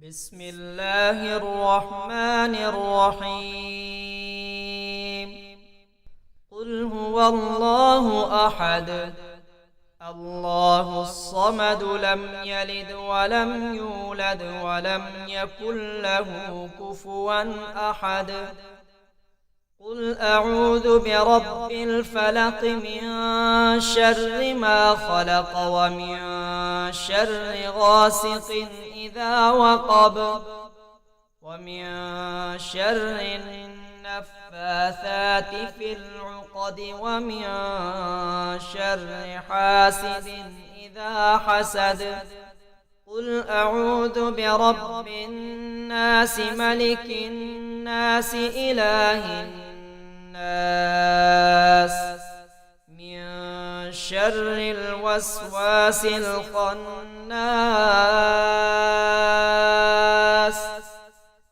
بسم الله الرحمن الرحيم. قل هو الله أحد الله الصمد لم يلد ولم يولد ولم يكن له كفوا أحد. قل أعوذ برب الفلق من شر ما خلق ومن شر غاسق إذا وقب ومن شر النفاثات في العقد ومن شر حاسد إذا حسد. قل أعوذ برب الناس ملك الناس إله الناس من شر الوسواس الخناس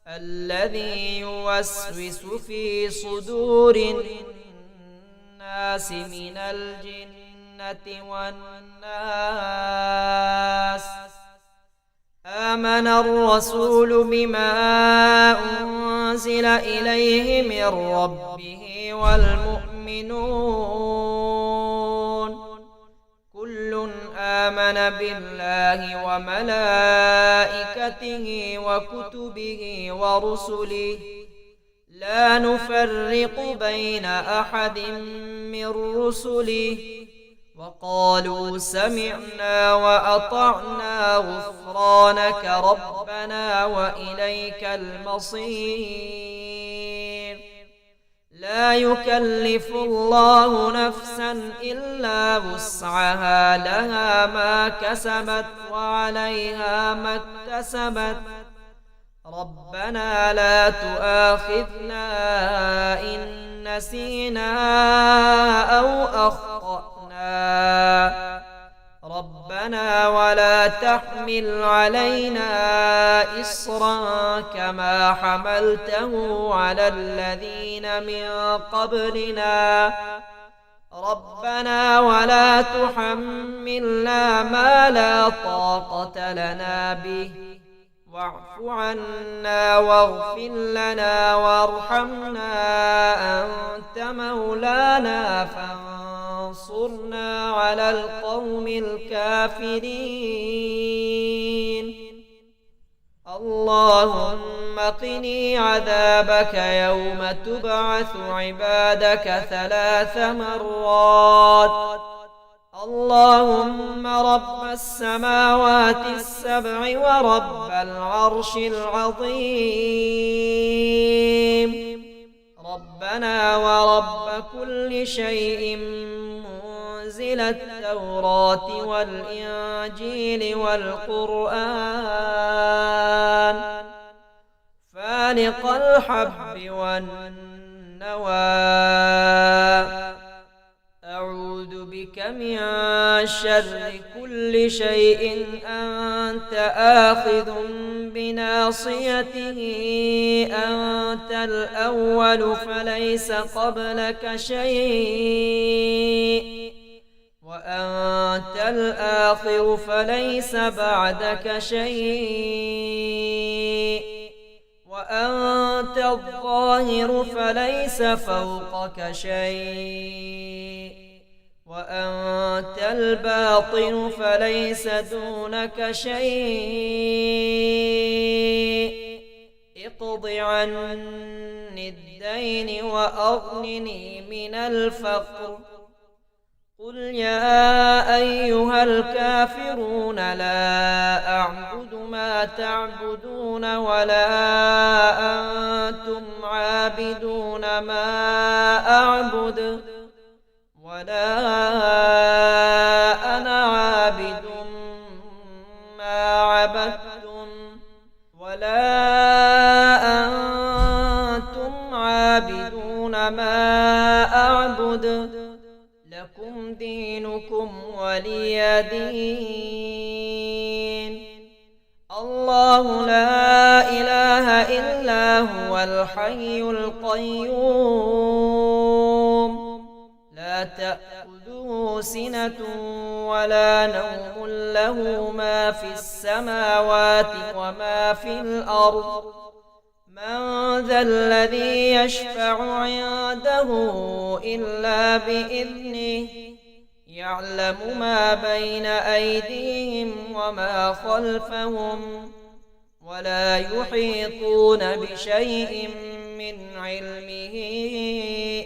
الذي يوسوس في صدور الناس من الجنة والناس. آمن الرسول بما أنزل إليه من ربه والمؤمنون كل آمن بالله وملائكته وكتبه ورسله لا نفرق بين أحد من رسله وقالوا سمعنا وأطعنا غفرانك ربنا وإليك المصير. لا يكلف الله نفسا إلا وسعها لها ما كسبت وعليها ما اكتسبت ربنا لا تؤاخذنا إن نسينا أو أخطأنا ربنا ولا تحمل علينا إصرا كما حملته على الذين من قبلنا ربنا ولا تحملنا ما لا طاقة لنا به واعف عنا واغفر لنا وارحمنا أنت مولانا فانصرنا على القوم الكافرين. اللهم قني عذابك يوم تبعث عبادك 3 مرات. اللهم رب السماوات السبع ورب العرش العظيم ربنا ورب كل شيء منزل التوراة والإنجيل والقرآن فالق الحب والنوى أعوذ بك من شر كل شيء أنت آخذ بناصيته أنت الأول فليس قبلك شيء وأنت الآخر فليس بعدك شيء وأنت الظاهر فليس فوقك شيء وأنت الباطن فليس دونك شيء. اقض عني الدين وأغنني من الفقر. قل يا أيها الكافرون لا أعبد ما تعبدون ولا أنتم عابدون ما أعبد ولا أنا عابد ما عبدتم ولا أنتم عابدون ما أعبد لكم دينكم ولي دين. الله لا إله إلا هو الحي القيوم لا تأخذه سنة ولا نوم له ما في السماوات وما في في الأرض من ذا الذي يشفع عنده إلا بإذنه يعلم ما بين أيديهم وما خلفهم ولا يحيطون بشيء من علمه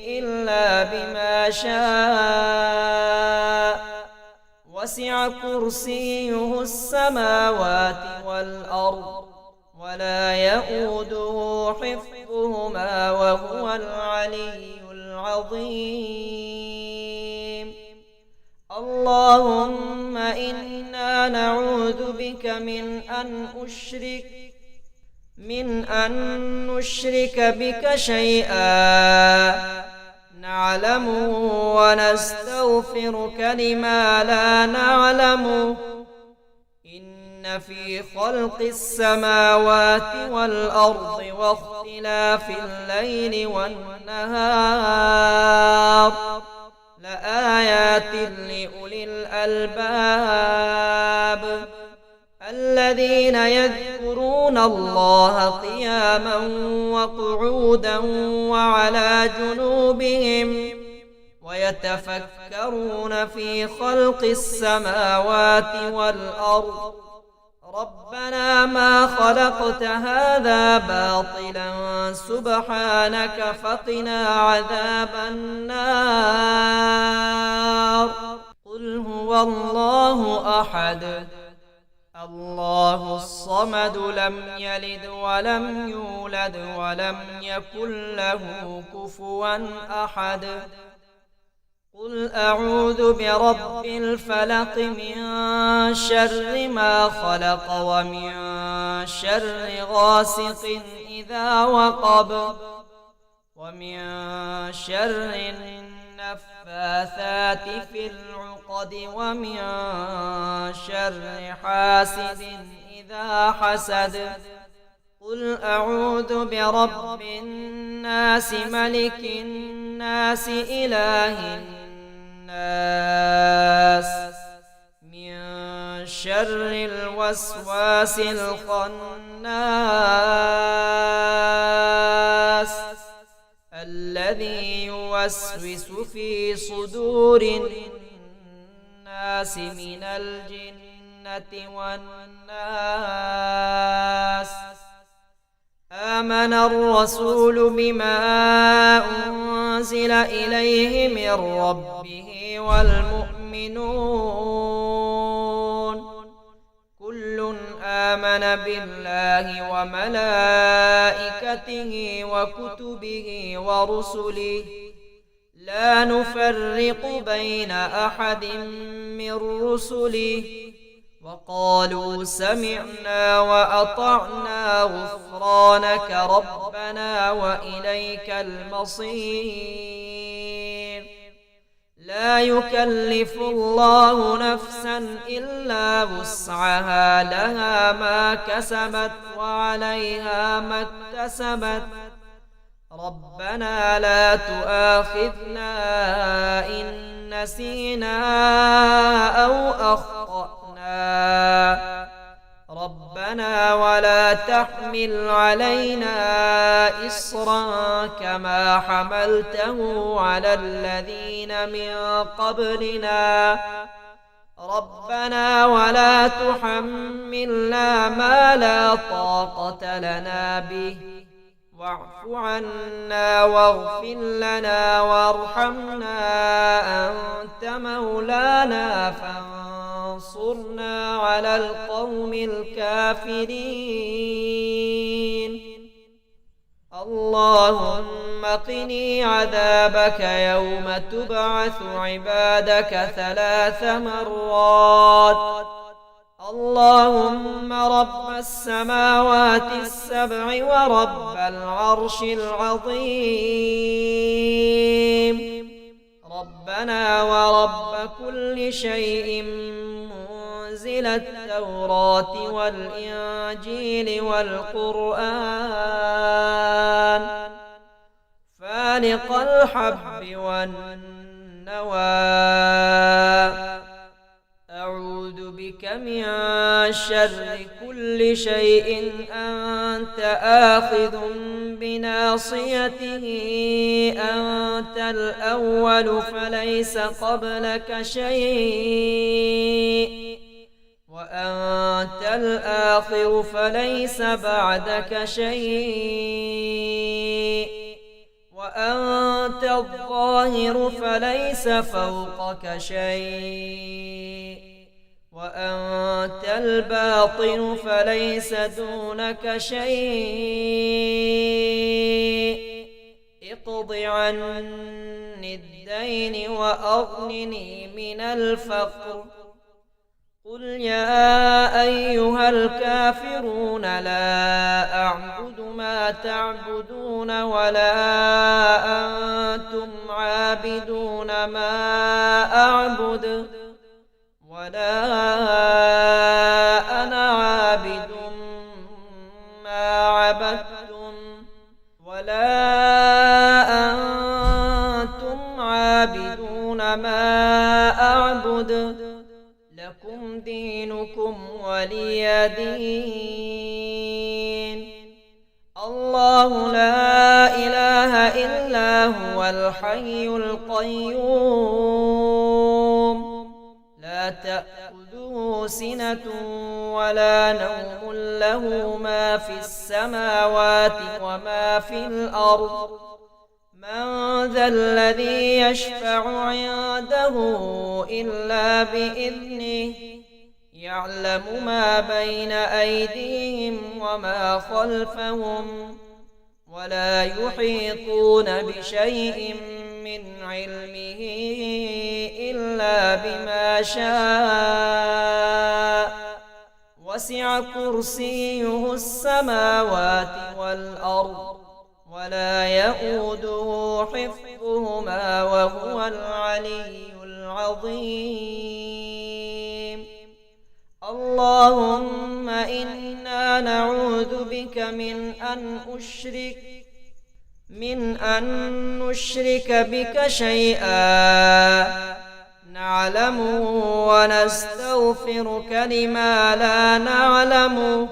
إلا بما شاء وسع كرسيه السماوات والأرض ولا يئوده حفظهما وهو العلي العظيم. اللهم إنا نعوذ بك من أن نشرك بك شيئا نعلمه ونستغفرك لما لا نعلمه. إن في خلق السماوات والأرض واختلاف الليل والنهار لآيات لأولي الألباب الذين يذكرون الله قياما وقعودا وعلى جنوبهم ويتفكرون في خلق السماوات والأرض ربنا ما خلقت هذا باطلا سبحانك فقنا عذاب النار. قل هو الله أحد الله الصمد لم يلد ولم يولد ولم يكن له كفوا أحد. قل أعوذ برب الفلق من شر ما خلق ومن شر غاسق إذا وقب ومن شر النفاثات في العقد ومن شر حاسد إذا حسد. قل أعوذ برب الناس ملك الناس إله الناس من شر الوسواس الخناس الذي يوسوس في صدور الناس من الجنة والناس. آمن الرسول بما أنزل إليه من ربه والمؤمنون كل آمن بالله وملائكته وكتبه ورسله لا نفرق بين أحد من رسله وقالوا سمعنا وأطعنا غفرانك ربنا وإليك المصير. لا يكلف الله نفسا إلا وسعها لها ما كسبت وعليها ما اكتسبت ربنا لا تؤاخذنا إن نسينا أو أخطأنا ربنا ولا تحمل علينا إصرا كما حملته على الذين من قبلنا ربنا ولا تحملنا ما لا طاقة لنا به واعف عنا واغفر لنا وارحمنا أنت مولانا فانصرنا على القوم الكافرين. اللهم قني عذابك يوم تبعث عبادك 3 مرات. اللهم رب السماوات السبع ورب العرش العظيم ربنا ورب كل شيء منزل التوراة والإنجيل والقرآن فالق الحب والنوى أعوذ بك من شر كل كل شيء أنت آخذ بناصيته أنت الأول فليس قبلك شيء وأنت الآخر فليس بعدك شيء وأنت الظاهر فليس فوقك شيء وأنت الباطن فليس دونك شيء اقض عني الدين وأغنني من الفقر قل يا أيها الكافرون لا أعبد ما تعبدون ولا أنتم عابدون ما أعبد ولا أنا عابد ما عبدتم ولا أنتم عابدون ما أعبد لكم دينكم ولي دين. الله لا إله إلا هو الحي القيوم لا تأخذه سنة ولا نوم له ما في السماوات وما في الأرض من ذا الذي يشفع عنده إلا بإذنه يعلم ما بين أيديهم وما خلفهم ولا يحيطون بشيء من علمه إلا بما شاء وسع كرسيه السماوات والأرض ولا يؤوده حفظهما وهو العلي العظيم. اللهم إنا نعوذ بك من أن نشرك بك شيئا نعلمه ونستغفرك لما لا نعلمه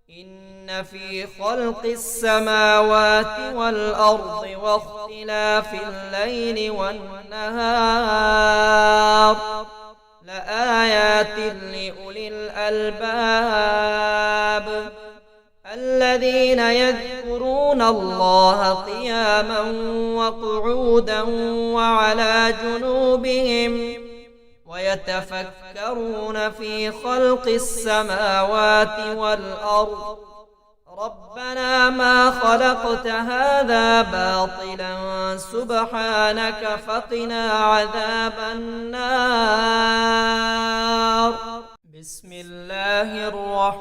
إن في خلق السماوات والأرض واختلاف الليل والنهار لآيات لأولي الألباب الذين يذكرون الله قياما وقعودا وعلى جنوبهم ويتفكرون في خلق السماوات والأرض ربنا ما خلقت هذا باطلا سبحانك فقنا عذاب النار. بسم الله الرحمن